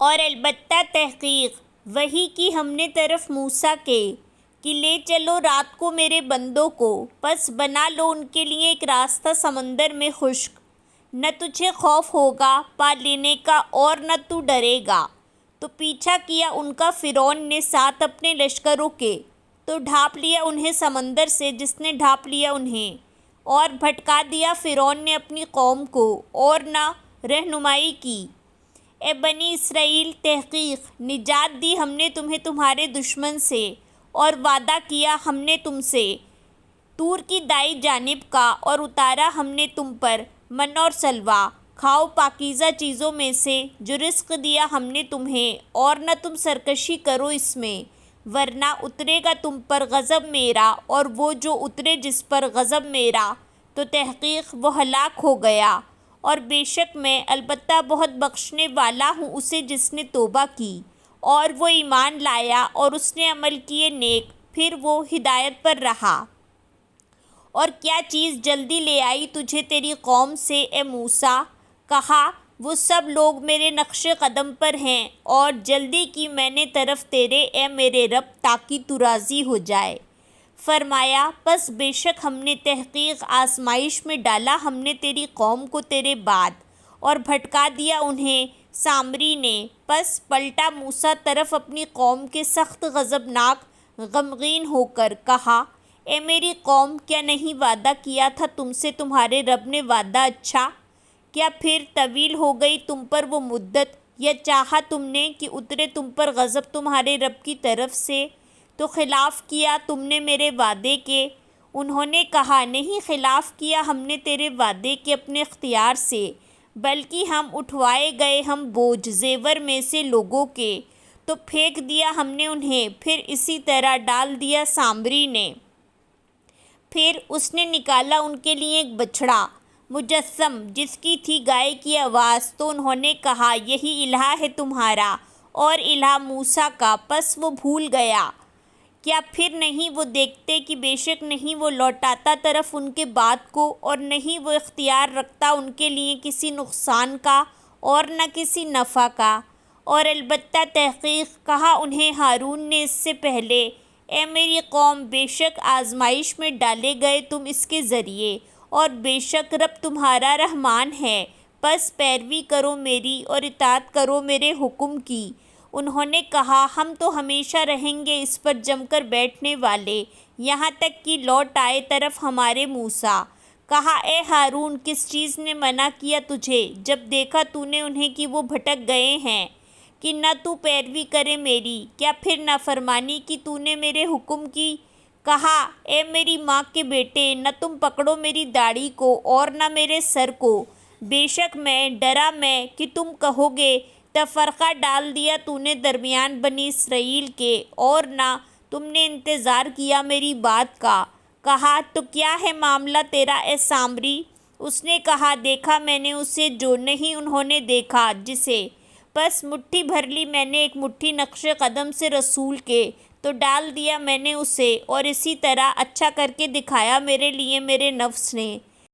اور البتہ تحقیق وحی کی ہم نے طرف موسیٰ کے کہ لے چلو رات کو میرے بندوں کو، پس بنا لو ان کے لیے ایک راستہ سمندر میں خشک، نہ تجھے خوف ہوگا پا لینے کا اور نہ تو ڈرے گا۔ تو پیچھا کیا ان کا فرعون نے ساتھ اپنے لشکروں کے، تو ڈھانپ لیا انہیں سمندر سے جس نے ڈھانپ لیا انہیں، اور بھٹکا دیا فرعون نے اپنی قوم کو اور نہ رہنمائی کی۔ اے بنی اسرائیل، تحقیق نجات دی ہم نے تمہیں تمہارے دشمن سے، اور وعدہ کیا ہم نے تم سے طور کی دائیں جانب کا، اور اتارا ہم نے تم پر من اور سلویٰ۔ کھاؤ پاکیزہ چیزوں میں سے جو رزق دیا ہم نے تمہیں، اور نہ تم سرکشی کرو اس میں، ورنہ اترے گا تم پر غضب میرا، اور وہ جو اترے جس پر غضب میرا تو تحقیق وہ ہلاک ہو گیا۔ اور بے شک میں البتہ بہت بخشنے والا ہوں اسے جس نے توبہ کی اور وہ ایمان لایا اور اس نے عمل کیے نیک، پھر وہ ہدایت پر رہا۔ اور کیا چیز جلدی لے آئی تجھے تیری قوم سے اے موسیٰ؟ کہا وہ سب لوگ میرے نقش قدم پر ہیں، اور جلدی کی میں نے طرف تیرے اے میرے رب تاکہ تو راضی ہو جائے۔ فرمایا پس بے شک ہم نے تحقیق آزمائش میں ڈالا ہم نے تیری قوم کو تیرے بعد، اور بھٹکا دیا انہیں سامری نے۔ پس پلٹا موسیٰ طرف اپنی قوم کے سخت غضبناک غمگین ہو کر، کہا اے میری قوم، کیا نہیں وعدہ کیا تھا تم سے تمہارے رب نے وعدہ اچھا؟ کیا پھر طویل ہو گئی تم پر وہ مدت، یا چاہا تم نے کہ اترے تم پر غضب تمہارے رب کی طرف سے تو خلاف کیا تم نے میرے وعدے کے؟ انہوں نے کہا نہیں خلاف کیا ہم نے تیرے وعدے کے اپنے اختیار سے، بلکہ ہم اٹھوائے گئے ہم بوجھ زیور میں سے لوگوں کے، تو پھینک دیا ہم نے انہیں، پھر اسی طرح ڈال دیا سامری نے۔ پھر اس نے نکالا ان کے لیے ایک بچڑا مجسم جس کی تھی گائے کی آواز، تو انہوں نے کہا یہی الہ ہے تمہارا اور الہ موسیٰ کا، پس وہ بھول گیا۔ کیا پھر نہیں وہ دیکھتے کہ بے شک نہیں وہ لوٹاتا طرف ان کے بات کو، اور نہیں وہ اختیار رکھتا ان کے لیے کسی نقصان کا اور نہ کسی نفع کا۔ اور البتہ تحقیق کہا انہیں ہارون نے اس سے پہلے اے میری قوم، بے شک آزمائش میں ڈالے گئے تم اس کے ذریعے، اور بے شک رب تمہارا رحمان ہے، پس پیروی کرو میری اور اطاعت کرو میرے حکم کی۔ انہوں نے کہا ہم تو ہمیشہ رہیں گے اس پر جم کر بیٹھنے والے، یہاں تک کہ لوٹ آئے طرف ہمارے موسیٰ۔ کہا اے ہارون، کس چیز نے منع کیا تجھے جب دیکھا تو نے انہیں کہ وہ بھٹک گئے ہیں، کہ نہ تو پیروی کرے میری؟ کیا پھر نافرمانی کی تو نے میرے حکم کی؟ کہا اے میری ماں کے بیٹے، نہ تم پکڑو میری داڑھی کو اور نہ میرے سر کو، بے شک میں ڈرا میں کہ تم کہو گے تفرقہ ڈال دیا تو نے درمیان بنی اسرائیل کے، اور نہ تم نے انتظار کیا میری بات کا۔ کہا تو کیا ہے معاملہ تیرا اے سامری؟ اس نے کہا دیکھا میں نے اسے جو نہیں انہوں نے دیکھا جسے، پس مٹھی بھر لی میں نے ایک مٹھی نقش قدم سے رسول کے، تو ڈال دیا میں نے اسے، اور اسی طرح اچھا کر کے دکھایا میرے لیے میرے نفس نے۔